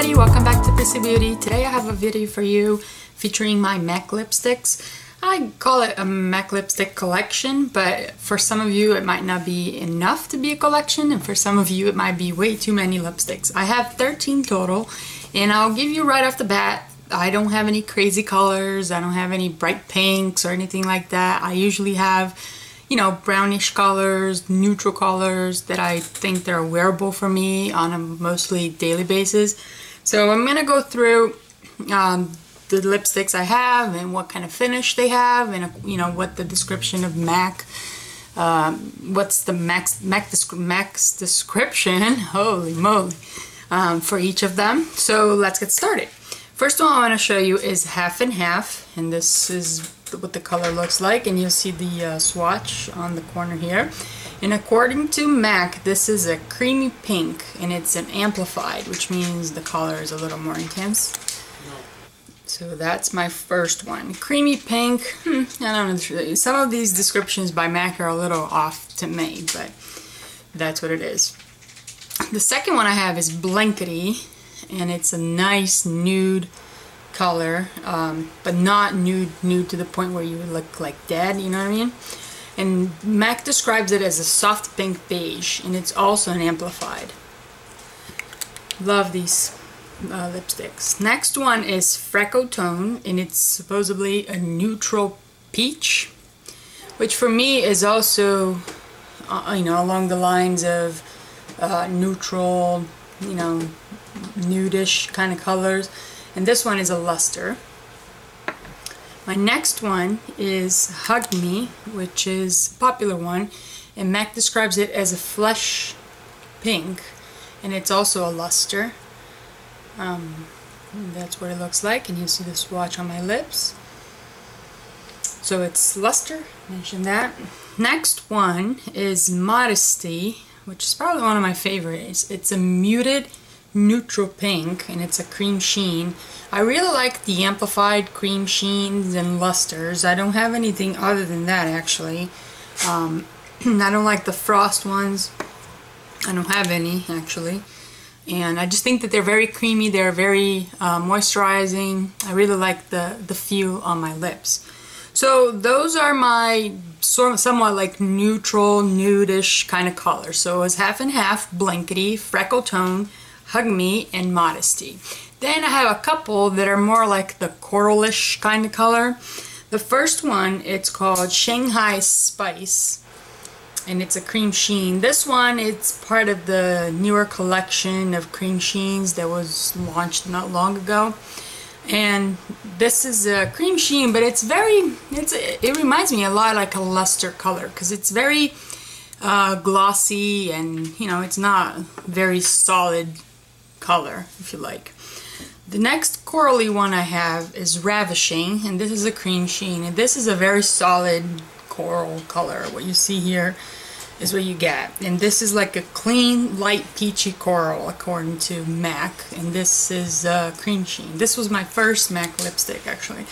everybody, welcome back to Prissy Beauty. Today I have a video for you featuring my MAC lipsticks. I call it a MAC lipstick collection, but for some of you it might not be enough to be a collection, and for some of you it might be way too many lipsticks. I have 13 total, and I'll give you right off the bat, I don't have any crazy colors, I don't have any bright pinks or anything like that. I usually have, you know, brownish colors, neutral colors that I think they're wearable for me on a mostly daily basis. So I'm gonna go through the lipsticks I have and what kind of finish they have, and you know what the description of MAC, what's the MAC's description, holy moly, for each of them. So let's get started. First one I want to show you is half and half, and this is what the color looks like, and you'll see the swatch on the corner here. And according to MAC, this is a creamy pink, and it's an amplified, which means the color is a little more intense. So that's my first one. Creamy pink, I don't know, some of these descriptions by MAC are a little off to me, but that's what it is. The second one I have is Blankety, and it's a nice nude color, but not nude to the point where you would look like dead, you know what I mean? And MAC describes it as a soft pink beige, and it's also an amplified. Love these lipsticks. Next one is Freckel tone, and it's supposedly a neutral peach, which for me is also, you know, along the lines of neutral, you know, nudish kind of colors. And this one is a luster. My next one is Hug Me, which is a popular one, and MAC describes it as a flesh pink, and it's also a luster. That's what it looks like, and you see the swatch on my lips. So it's luster, mentioned that. Next one is Modesty, which is probably one of my favorites. It's a muted neutral pink, and it's a cream sheen. I really like the amplified cream sheens and lusters. I don't have anything other than that, actually. I don't like the frost ones. I don't have any, actually. And I just think that they're very creamy, they're very moisturizing. I really like the feel on my lips. So those are my somewhat like neutral, nudish kind of colors. So it's half and half, Blankety, Freckel tone, Hug Me, and Modesty. Then I have a couple that are more like the coralish kind of color. The first one, it's called Shanghai Spice, and it's a cream sheen. This one, it's part of the newer collection of cream sheens that was launched not long ago. And this is a cream sheen, but it's very, it reminds me a lot like a luster color, because it's very glossy, and you know, it's not very solid color, if you like. The next corally one I have is Ravishing, and this is a cream sheen, and this is a very solid coral color. What you see here is what you get, and this is like a clean, light peachy coral according to MAC, and this is cream sheen. This was my first MAC lipstick, actually,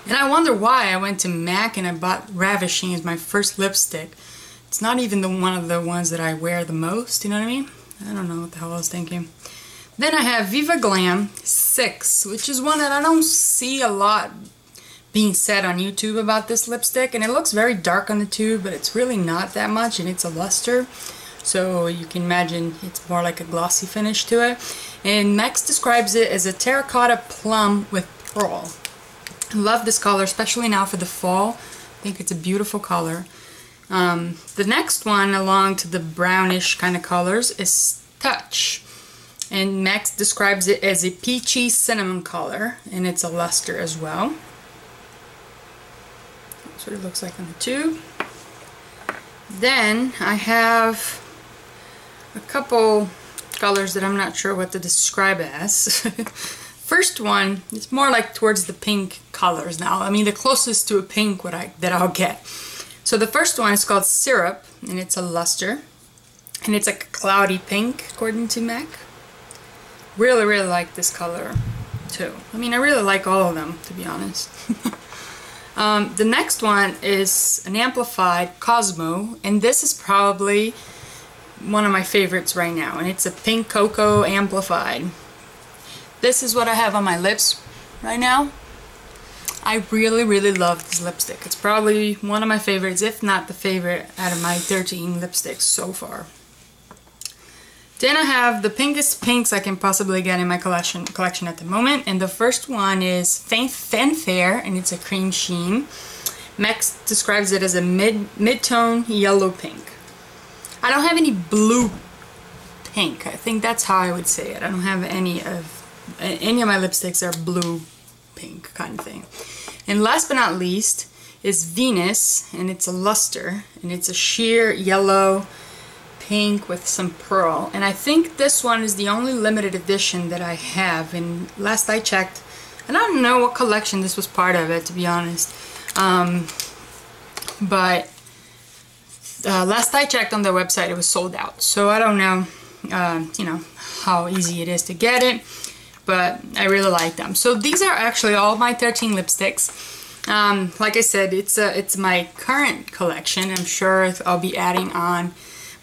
and I wonder why I went to MAC and I bought Ravishing as my first lipstick. It's not even one of the ones that I wear the most, you know what I mean? I don't know what the hell I was thinking. Then I have Viva Glam VI, which is one that I don't see a lot being said on YouTube about this lipstick, and it looks very dark on the tube, but it's really not that much, and it's a luster, so you can imagine it's more like a glossy finish to it. And MAC describes it as a terracotta plum with pearl. I love this color, especially now for the fall. I think it's a beautiful color. The next one along to the brownish kind of colors is Touch, and MAC describes it as a peachy cinnamon color, and it's a luster as well. That's what it looks like on the tube. Then I have a couple colors that I'm not sure what to describe as. First one is more like towards the pink colors now. I mean, the closest to a pink that I'll get. So the first one is called Syrup, and it's a luster, and it's like a cloudy pink according to MAC. Really, really like this color too. I mean, I really like all of them, to be honest. The next one is an amplified Cosmo, and this is probably one of my favorites right now, and it's a pink cocoa amplified. this is what I have on my lips right now. I really, really love this lipstick. It's probably one of my favorites, if not the favorite, out of my 13 lipsticks so far. Then I have the pinkest pinks I can possibly get in my collection at the moment, and the first one is Fanfare, and it's a cream sheen. Max describes it as a mid-tone yellow pink. I don't have any blue pink. I think that's how I would say it. I don't have any of my lipsticks are blue pink kind of thing. And last but not least is Venus, and it's a luster, and it's a sheer yellow pink with some pearl. And I think this one is the only limited edition that I have, and last I checked, and I don't know what collection this was part of it, to be honest, but last I checked on their website it was sold out, so I don't know you know, how easy it is to get it, but I really like them. So these are actually all my 13 lipsticks. Like I said, it's my current collection. I'm sure I'll be adding on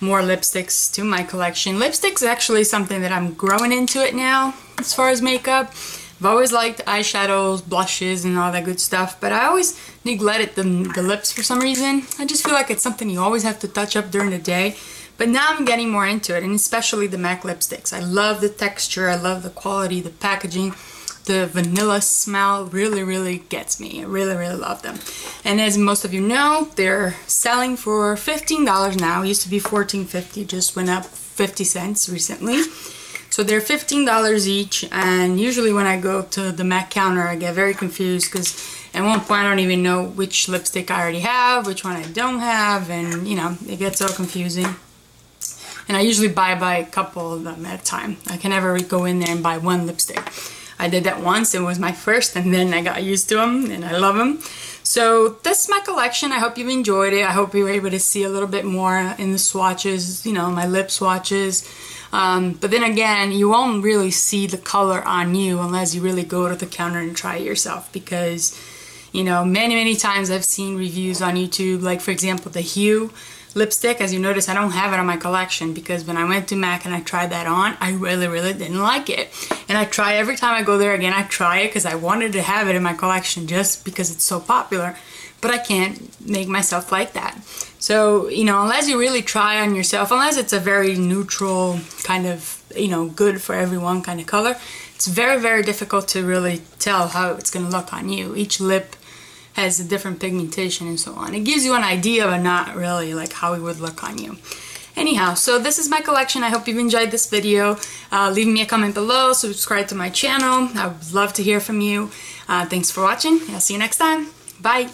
more lipsticks to my collection. Lipstick's actually something that I'm growing into it now as far as makeup. I've always liked eyeshadows, blushes, and all that good stuff, but I always neglected the lips for some reason. I just feel like it's something you always have to touch up during the day. But now I'm getting more into it, and especially the MAC lipsticks. I love the texture, I love the quality, the packaging, the vanilla smell really, really gets me. I really, really love them. And as most of you know, they're selling for $15 now. It used to be $14.50, just went up 50 cents recently. So they're $15 each, and usually when I go to the MAC counter I get very confused because at one point I don't even know which lipstick I already have, which one I don't have, and you know, it gets so confusing. And I usually buy a couple of them at a time. I can never go in there and buy one lipstick. I did that once, it was my first, and then I got used to them and I love them. So this is my collection. I hope you've enjoyed it. I hope you were able to see a little bit more in the swatches, you know, my lip swatches. But then again, you won't really see the color on you unless you really go to the counter and try it yourself, because, you know, many times I've seen reviews on YouTube, like for example the Hue lipstick. As you notice, I don't have it on my collection because when I went to MAC and I tried that on, I really didn't like it. And I try every time I go there again, I try it because I wanted to have it in my collection just because it's so popular. But I can't make myself like that. So, you know, unless you really try on yourself, unless it's a very neutral kind of, you know, good for everyone kind of color, it's very difficult to really tell how it's going to look on you. Each lip has a different pigmentation and so on. It gives you an idea, but not really like how it would look on you. Anyhow, so this is my collection. I hope you've enjoyed this video. Leave me a comment below, subscribe to my channel. I would love to hear from you. Thanks for watching. I'll see you next time. Bye.